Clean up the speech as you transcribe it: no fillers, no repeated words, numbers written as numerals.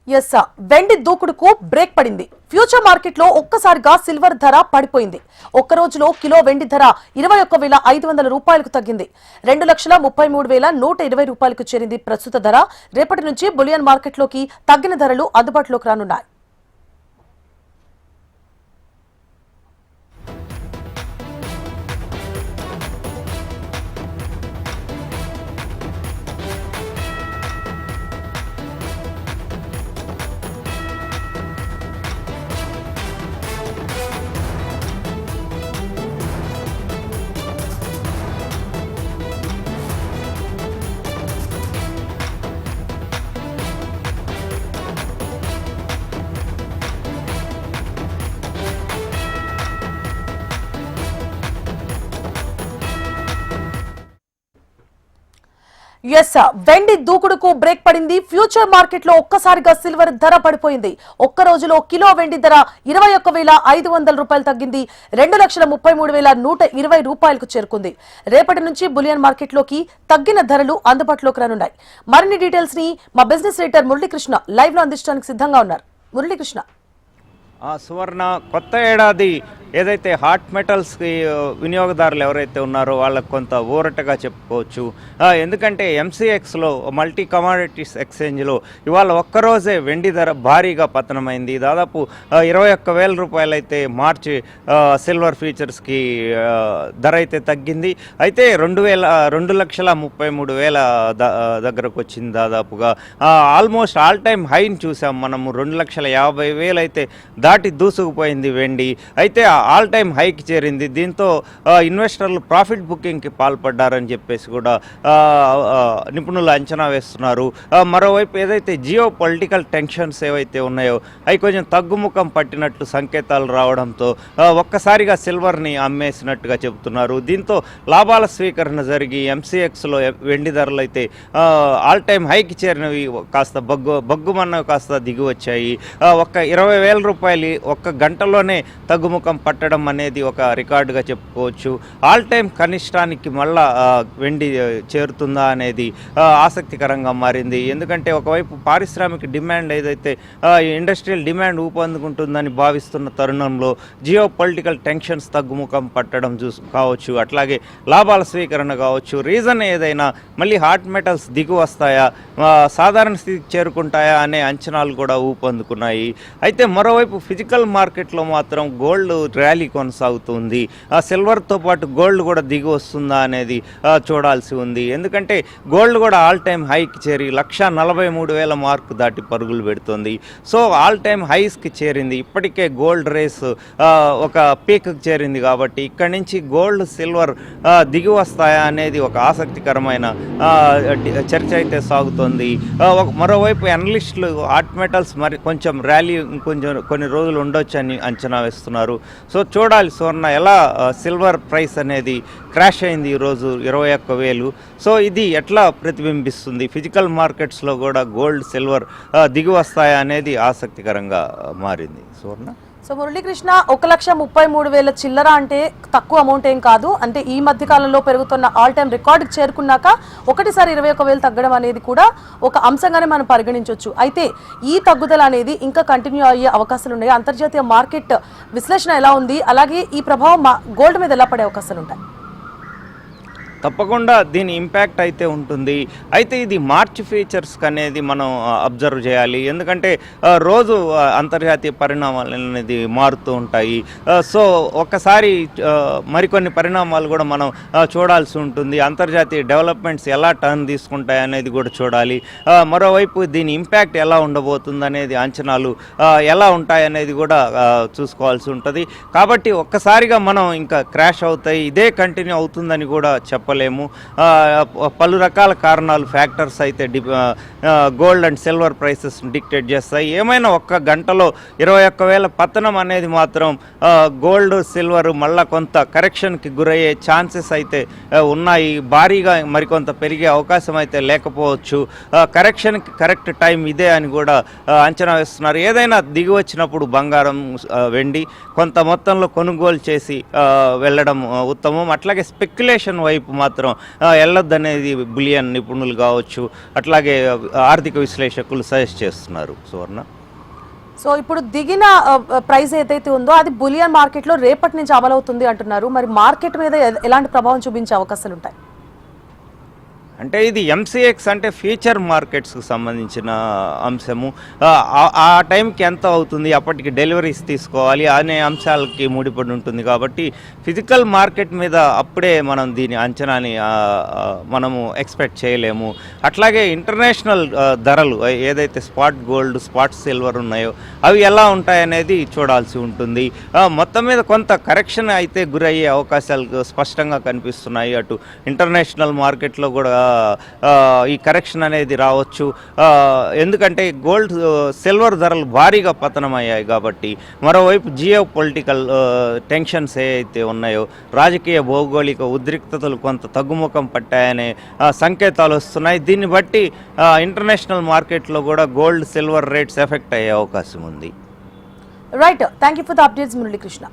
Yes వెండి దూకుడుకు break పడింది. Future market లో ఒక్కసారిగా సిల్వర్ ధర పడిపోయింది. ఒక్క రోజులో కిలో వెండి ధర 21,500 రూపాయలకు తగ్గింది. 2,33,120 రూపాయలకు చేరింది ప్రస్తుత ధర. రేపటి నుంచి బులియన్ మార్కెట్లోకి తగ్గిన ధరలు అందుబాటులోకి రానున్నాయి. ఎస్ వెండి దూకుడుకు బ్రేక్ పడింది. ఫ్యూచర్ మార్కెట్ లో ఒక్కసారిగా సిల్వర్ ధర పడిపోయింది. ఒక్క రోజులో కిలో వెండి ధర 21,500 రూపాయలు తగ్గింది. 2,33,120 రూపాయలకు చేరుకుంది. రేపటి నుంచి బులియన్ మార్కెట్ లోకి తగ్గిన ధరలు అందుబాటులోకి రానున్నాయి. మరిన్ని డీటెయిల్స్ ని మా బిజినెస్ రైటర్ మురళీకృష్ణ లైవ్ లో అందించడానికి సిద్ధంగా ఉన్నారు. మురళీకృష్ణ. సువర్ణ, కొత్త ఏడాది ఏదైతే హాట్ మెటల్స్కి వినియోగదారులు ఎవరైతే ఉన్నారో వాళ్ళకు కొంత ఊరటగా చెప్పుకోవచ్చు. ఎందుకంటే ఎంసీఎక్స్లో మల్టీ కమాడిటీస్ ఎక్స్చేంజ్లో ఇవాళ ఒక్కరోజే వెండి ధర భారీగా పతనమైంది. దాదాపు 21,000 రూపాయలు అయితే మార్చి సిల్వర్ ఫ్యూచర్స్కి ధర అయితే తగ్గింది. అయితే 2,33,000 దగ్గరకు వచ్చింది. దాదాపుగా ఆల్మోస్ట్ ఆల్ టైమ్ హైని చూసాం మనము. 2,50,000 అయితే దాటి దూసుకుపోయింది వెండి. అయితే ఆల్ టైమ్ హైకి చేరింది. దీంతో ఇన్వెస్టర్లు ప్రాఫిట్ బుకింగ్కి పాల్పడ్డారని చెప్పేసి కూడా నిపుణులు అంచనా వేస్తున్నారు. మరోవైపు ఏదైతే జియో పొలిటికల్ టెన్షన్స్ ఏవైతే ఉన్నాయో అవి కొంచెం తగ్గుముఖం పట్టినట్లు సంకేతాలు రావడంతో ఒక్కసారిగా సిల్వర్ని అమ్మేసినట్టుగా చెబుతున్నారు. దీంతో లాభాల స్వీకరణ జరిగి ఎంసీఎక్స్లో వెండి ధరలు అయితే ఆల్ టైమ్ హైకి చేరినవి కాస్త బగ్గుమన్నవి కాస్త దిగి వచ్చాయి. ఒక్క 20,000 రూపాయలు ఒక్క గంటలోనే తగ్గుముఖం పట్టడం అనేది ఒక రికార్డుగా చెప్పుకోవచ్చు. ఆల్ టైమ్ కనిష్టానికి మళ్ళా వెండి చేరుతుందా అనేది ఆసక్తికరంగా మారింది. ఎందుకంటే ఒకవైపు పారిశ్రామిక డిమాండ్ ఏదైతే ఇండస్ట్రియల్ డిమాండ్ ఊపందుకుంటుందని భావిస్తున్న తరుణంలో జియో పొలిటికల్ టెన్షన్స్ తగ్గుముఖం పట్టడం కావచ్చు, అట్లాగే లాభాల స్వీకరణ కావచ్చు. రీజన్ ఏదైనా మళ్ళీ హాట్ మెటల్స్ దిగు వస్తాయా, సాధారణ స్థితికి చేరుకుంటాయా అనే అంచనాలు కూడా ఊపందుకున్నాయి. అయితే మరోవైపు ఫిజికల్ మార్కెట్లో మాత్రం గోల్డ్ ర్యాలీ కొనసాగుతుంది. సిల్వర్తో పాటు గోల్డ్ కూడా దిగి వస్తుందా అనేది చూడాల్సి ఉంది. ఎందుకంటే గోల్డ్ కూడా ఆల్ టైమ్ హైకి చేరి 1,43,000 మార్క్ దాటి పరుగులు పెడుతుంది. సో ఆల్ టైమ్ హైస్కి చేరింది. ఇప్పటికే గోల్డ్ రేస్ ఒక పీక్కి చేరింది. కాబట్టి ఇక్కడి నుంచి గోల్డ్ సిల్వర్ దిగి వస్తాయా అనేది ఒక ఆసక్తికరమైన చర్చ అయితే సాగుతోంది. మరోవైపు అనలిస్టులు హాట్ మెటల్స్ మరి కొంచెం ర్యాలీ కొన్ని రోజులు ఉండొచ్చు అని అంచనా వేస్తున్నారు. సో చూడాలి సువర్ణ, ఎలా సిల్వర్ ప్రైస్ అనేది క్రాష్ అయింది ఈరోజు 21,000. సో ఇది ఎట్లా ప్రతిబింబిస్తుంది ఫిజికల్ మార్కెట్స్లో కూడా గోల్డ్ సిల్వర్ దిగి వస్తాయా అనేది ఆసక్తికరంగా మారింది సువర్ణ. సో మురళీకృష్ణ, 1,33,000 చిల్లర అంటే తక్కువ అమౌంట్ ఏం కాదు. అంటే ఈ మధ్య కాలంలో పెరుగుతున్న ఆల్ టైమ్ రికార్డుకి చేరుకున్నాక ఒకటిసారి 21,000 తగ్గడం అనేది కూడా ఒక అంశంగానే మనం పరిగణించవచ్చు. అయితే ఈ తగ్గుదల అనేది ఇంకా కంటిన్యూ అయ్యే అవకాశాలు ఉన్నాయి. అంతర్జాతీయ మార్కెట్ విశ్లేషణ ఎలా ఉంది, అలాగే ఈ ప్రభావం గోల్డ్ మీద ఎలా పడే అవకాశాలు ఉంటాయి? తప్పకుండా దీని ఇంపాక్ట్ అయితే ఉంటుంది. అయితే ఇది మార్చ్ ఫీచర్స్కి అనేది మనం అబ్జర్వ్ చేయాలి. ఎందుకంటే రోజు అంతర్జాతీయ పరిణామాలు అనేది మారుతూ ఉంటాయి. సో ఒక్కసారి మరికొన్ని పరిణామాలు కూడా మనం చూడాల్సి ఉంటుంది. అంతర్జాతీయ డెవలప్మెంట్స్ ఎలా టర్న్ తీసుకుంటాయి అనేది కూడా చూడాలి. మరోవైపు దీని ఇంపాక్ట్ ఎలా ఉండబోతుంది అనేది అంచనాలు ఎలా ఉంటాయి అనేది కూడా చూసుకోవాల్సి ఉంటుంది. కాబట్టి ఒక్కసారిగా మనం ఇంకా క్రాష్ అవుతాయి, ఇదే కంటిన్యూ అవుతుందని కూడా చెప్పలేము. పలు రకాల కారణాలు, ఫ్యాక్టర్స్ అయితే gold and silver prices dictate చేస్తాయి. ఏమైనా ఒక్క గంటలో 21,000 పతనం అనేది మాత్రం గోల్డ్ సిల్వర్ మళ్ళా కొంత కరెక్షన్కి గురయ్యే ఛాన్సెస్ అయితే ఉన్నాయి. భారీగా మరికొంత పెరిగే అవకాశం అయితే లేకపోవచ్చు. కరెక్షన్కి కరెక్ట్ టైం ఇదే అని కూడా అంచనా వేస్తున్నారు. ఏదైనా దిగి వచ్చినప్పుడు బంగారం, వెండి కొంత మొత్తంలో కొనుగోలు చేసి వెళ్ళడం ఉత్తమం. అట్లాగే స్పెక్యులేషన్ వైపు మాత్రం వెళ్ళొద్దనేది బులియన్ నిపుణులు కావచ్చు, అట్లాగే ఆర్థిక విశ్లేషకులు సజెస్ట్ చేస్తున్నారు. సువర్ణ, సో ఇప్పుడు దిగిన ప్రైస్ ఏదైతే ఉందో అది బులియన్ మార్కెట్లో రేపటి నుంచి అమలవుతుంది అంటున్నారు. మరి మార్కెట్ మీద ఎలాంటి ప్రభావం చూపించే అవకాశాలు ఉంటాయి? అంటే ఇది ఎంసీఎక్స్ అంటే ఫ్యూచర్ మార్కెట్స్కి సంబంధించిన అంశము. ఆ టైంకి ఎంత అవుతుంది, అప్పటికి డెలివరీస్ తీసుకోవాలి అనే అంశాలకి ముడిపడి ఉంటుంది. కాబట్టి ఫిజికల్ మార్కెట్ మీద అప్పుడే మనం దీని అంచనాని మనము ఎక్స్పెక్ట్ చేయలేము. అట్లాగే ఇంటర్నేషనల్ ధరలు ఏదైతే స్పాట్ గోల్డ్, స్పాట్ సిల్వర్ ఉన్నాయో అవి ఎలా ఉంటాయనేది చూడాల్సి ఉంటుంది. మొత్తం మీద కొంత కరెక్షన్ అయితే గురయ్యే అవకాశాలు స్పష్టంగా కనిపిస్తున్నాయి. అటు ఇంటర్నేషనల్ మార్కెట్లో కూడా ఈ కరెక్షన్ అనేది రావచ్చు. ఎందుకంటే గోల్డ్, సిల్వర్ ధరలు భారీగా పతనమయ్యాయి కాబట్టి. మరోవైపు జియో పొలిటికల్ టెన్షన్స్ ఏవైతే ఉన్నాయో, రాజకీయ భౌగోళిక ఉద్రిక్తతలు కొంత తగ్గుముఖం పట్టాయనే సంకేతాలు వస్తున్నాయి. దీన్ని బట్టి ఇంటర్నేషనల్ మార్కెట్లో కూడా గోల్డ్, సిల్వర్ రేట్స్ ఎఫెక్ట్ అయ్యే అవకాశం ఉంది. Right, thank you for the updates Muralikrishna.